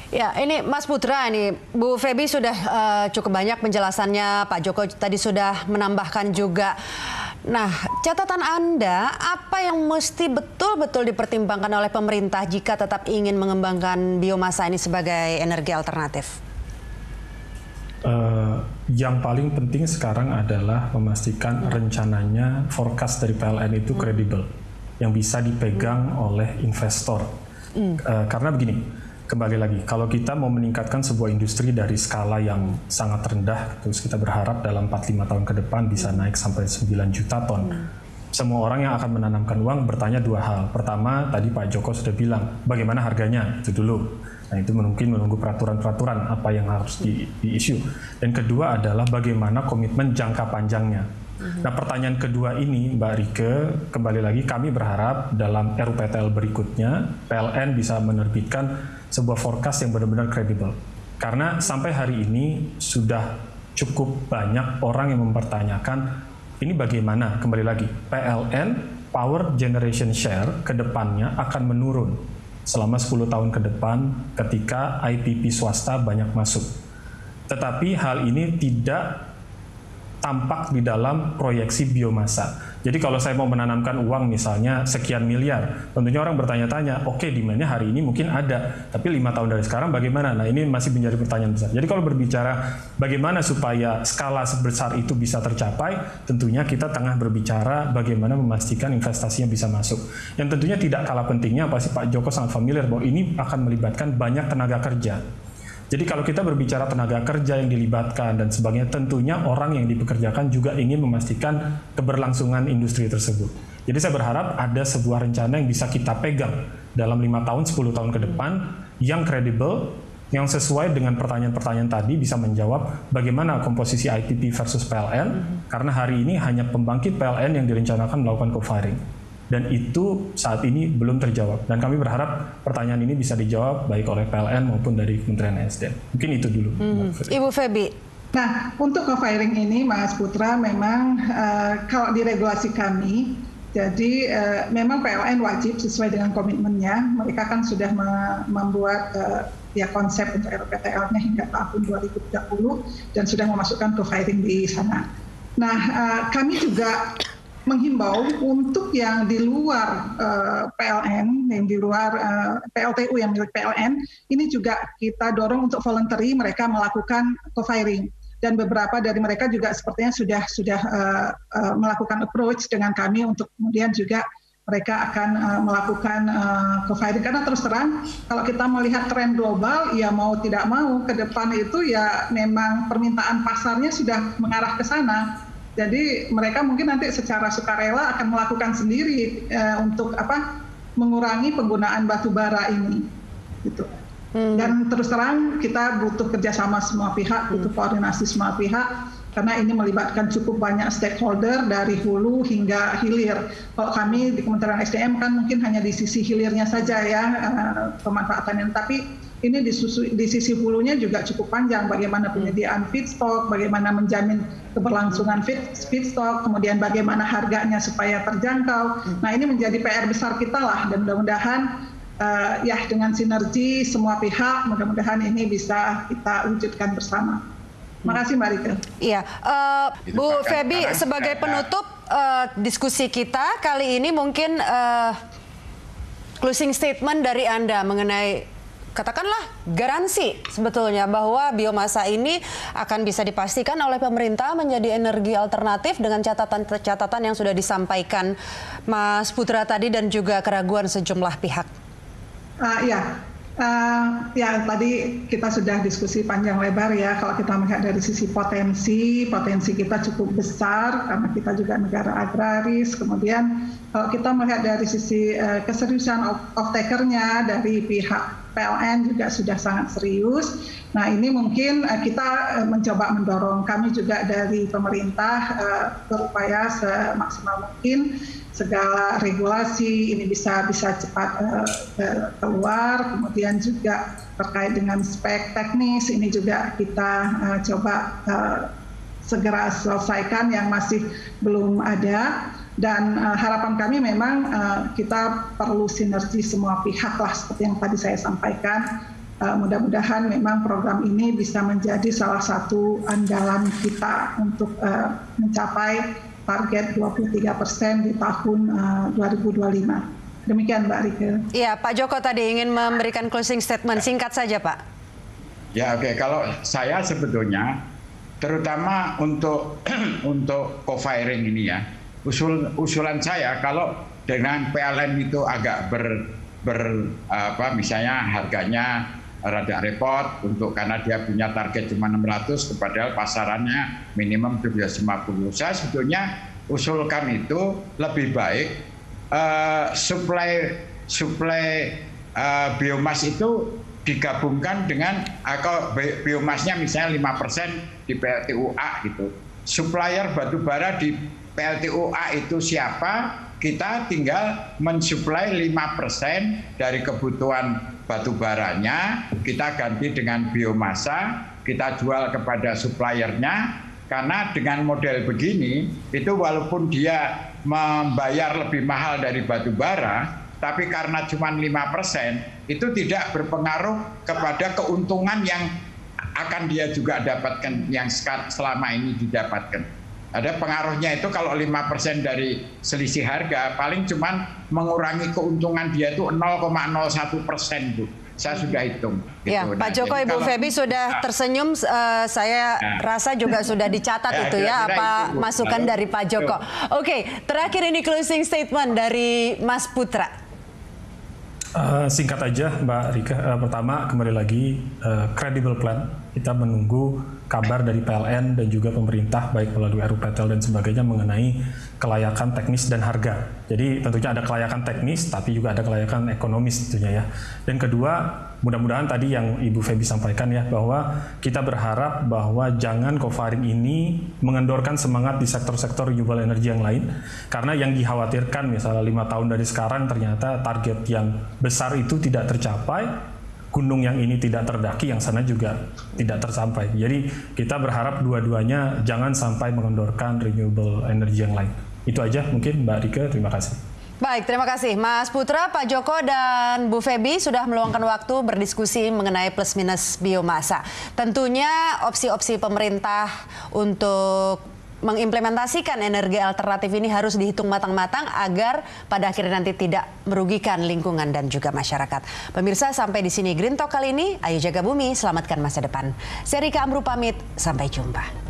Ya, ini Mas Putra, ini Bu Feby sudah cukup banyak penjelasannya, Pak Joko tadi sudah menambahkan juga. Nah, catatan Anda, apa yang mesti betul-betul dipertimbangkan oleh pemerintah jika tetap ingin mengembangkan biomasa ini sebagai energi alternatif? Yang paling penting sekarang adalah memastikan rencananya forecast dari PLN itu kredibel, yang bisa dipegang oleh investor. Karena begini, kembali lagi, kalau kita mau meningkatkan sebuah industri dari skala yang sangat rendah, terus kita berharap dalam 4-5 tahun ke depan bisa naik sampai 9 juta ton. Semua orang yang akan menanamkan uang bertanya dua hal. Pertama, tadi Pak Joko sudah bilang, bagaimana harganya? Itu dulu. Nah, itu mungkin menunggu peraturan-peraturan apa yang harus di-issue. Dan kedua adalah bagaimana komitmen jangka panjangnya. Nah, pertanyaan kedua ini, Mbak Rike, kembali lagi kami berharap dalam RUPTL berikutnya, PLN bisa menerbitkan sebuah forecast yang benar-benar kredibel. Karena sampai hari ini sudah cukup banyak orang yang mempertanyakan, ini bagaimana, kembali lagi, PLN, power generation share ke depannya akan menurun selama 10 tahun ke depan ketika IPP swasta banyak masuk. Tetapi hal ini tidak tampak di dalam proyeksi biomasa. Jadi kalau saya mau menanamkan uang misalnya sekian miliar, tentunya orang bertanya-tanya, oke, demand-nya hari ini mungkin ada, tapi 5 tahun dari sekarang bagaimana? Nah, ini masih menjadi pertanyaan besar. Jadi kalau berbicara bagaimana supaya skala sebesar itu bisa tercapai, tentunya kita tengah berbicara bagaimana memastikan investasinya bisa masuk. Yang tentunya tidak kalah pentingnya, pasti Pak Joko sangat familiar bahwa ini akan melibatkan banyak tenaga kerja. Jadi kalau kita berbicara tenaga kerja yang dilibatkan dan sebagainya, tentunya orang yang dipekerjakan juga ingin memastikan keberlangsungan industri tersebut. Jadi saya berharap ada sebuah rencana yang bisa kita pegang dalam 5 tahun, 10 tahun ke depan, yang kredibel, yang sesuai dengan pertanyaan-pertanyaan tadi bisa menjawab bagaimana komposisi IPP versus PLN, karena hari ini hanya pembangkit PLN yang direncanakan melakukan co-firing. Dan itu saat ini belum terjawab. Dan kami berharap pertanyaan ini bisa dijawab baik oleh PLN maupun dari Kementerian SDM. Mungkin itu dulu. Ibu Feby. Nah, untuk co-firing ini, Mas Putra, memang kalau di regulasi kami, jadi memang PLN wajib sesuai dengan komitmennya. Mereka kan sudah membuat konsep untuk RUPTL-nya hingga tahun 2030 dan sudah memasukkan co-firing di sana. Nah, kami juga menghimbau untuk yang di luar PLN, yang di luar PLTU yang milik PLN, ini juga kita dorong untuk voluntary mereka melakukan co-firing. Dan beberapa dari mereka juga sepertinya sudah melakukan approach dengan kami untuk kemudian juga mereka akan melakukan co-firing. Karena terus terang, kalau kita melihat tren global, ya mau tidak mau ke depan itu ya memang permintaan pasarnya sudah mengarah ke sana. Jadi mereka mungkin nanti secara sukarela akan melakukan sendiri untuk mengurangi penggunaan batu bara ini, gitu. Dan terus terang kita butuh kerjasama semua pihak, butuh koordinasi semua pihak, karena ini melibatkan cukup banyak stakeholder dari hulu hingga hilir. Kalau kami di Kementerian SDM kan mungkin hanya di sisi hilirnya saja ya pemanfaatannya, tapi ini di sisi hulunya juga cukup panjang, bagaimana penyediaan feedstock, bagaimana menjamin keberlangsungan feedstock, kemudian bagaimana harganya supaya terjangkau. Nah, ini menjadi PR besar kita lah, dan mudah-mudahan ya dengan sinergi semua pihak, mudah-mudahan ini bisa kita wujudkan bersama. Terima kasih, Mbak Rike. Iya, Bu Feby, sebagai penutup diskusi kita kali ini mungkin closing statement dari Anda mengenai katakanlah garansi sebetulnya bahwa biomasa ini akan bisa dipastikan oleh pemerintah menjadi energi alternatif dengan catatan-catatan yang sudah disampaikan Mas Putra tadi dan juga keraguan sejumlah pihak. Ya tadi kita sudah diskusi panjang lebar ya. Kalau kita melihat dari sisi potensi kita cukup besar karena kita juga negara agraris. Kemudian kalau kita melihat dari sisi keseriusan off-takernya dari pihak PLN juga sudah sangat serius. Nah, ini mungkin kita mencoba mendorong, kami juga dari pemerintah berupaya semaksimal mungkin segala regulasi ini bisa cepat keluar. Kemudian juga terkait dengan spek teknis ini juga kita coba segera selesaikan yang masih belum ada. Dan harapan kami memang kita perlu sinergi semua pihak lah, seperti yang tadi saya sampaikan. mudah-mudahan memang program ini bisa menjadi salah satu andalan kita untuk mencapai target 23% di tahun 2025. Demikian Mbak Rike. Iya, Pak Joko tadi ingin memberikan closing statement, singkat saja Pak. Ya oke, kalau saya sebetulnya terutama untuk co-firing ini ya, usulan saya kalau dengan PLN itu agak misalnya harganya rada repot karena dia punya target cuma 600 padahal pasarannya minimum 750. Saya sebetulnya usulkan itu lebih baik suplai biomas itu digabungkan dengan biomasnya misalnya 5% di PLTUA gitu. Supplier batubara di PLTUA itu siapa? Kita tinggal mensuplai 5% dari kebutuhan batubaranya, kita ganti dengan biomasa, kita jual kepada suppliernya, karena dengan model begini, itu walaupun dia membayar lebih mahal dari batubara, tapi karena cuma 5%, itu tidak berpengaruh kepada keuntungan yang akan dia juga dapatkan, yang selama ini didapatkan. Ada pengaruhnya itu kalau 5% dari selisih harga paling cuman mengurangi keuntungan dia itu 0,01%, Bu. Saya sudah hitung. Ya, gitu. Pak Joko, Ibu Febi sudah tersenyum. Saya rasa juga sudah dicatat itu ya apa masukan dari Pak Joko. Oke, terakhir ini closing statement dari Mas Putra. Singkat aja Mbak Rika, pertama kembali lagi credible plan. Kita menunggu kabar dari PLN dan juga pemerintah baik melalui RUPTL dan sebagainya mengenai kelayakan teknis dan harga. Jadi tentunya ada kelayakan teknis tapi juga ada kelayakan ekonomis tentunya ya. Dan kedua, mudah-mudahan tadi yang Ibu Febi sampaikan ya, bahwa kita berharap bahwa jangan co-firing ini mengendorkan semangat di sektor-sektor renewable energy yang lain, karena yang dikhawatirkan misalnya 5 tahun dari sekarang ternyata target yang besar itu tidak tercapai, gunung yang ini tidak terdaki, yang sana juga tidak tersampai. Jadi kita berharap dua-duanya jangan sampai mengendorkan renewable energy yang lain. Itu aja mungkin Mbak Rika, terima kasih. Baik, terima kasih Mas Putra, Pak Joko, dan Bu Febi sudah meluangkan waktu berdiskusi mengenai plus minus biomasa. Tentunya opsi-opsi pemerintah untuk mengimplementasikan energi alternatif ini harus dihitung matang-matang agar pada akhirnya nanti tidak merugikan lingkungan dan juga masyarakat. Pemirsa, sampai di sini Green Talk kali ini. Ayo jaga bumi, selamatkan masa depan. Saya Rika Amru pamit, sampai jumpa.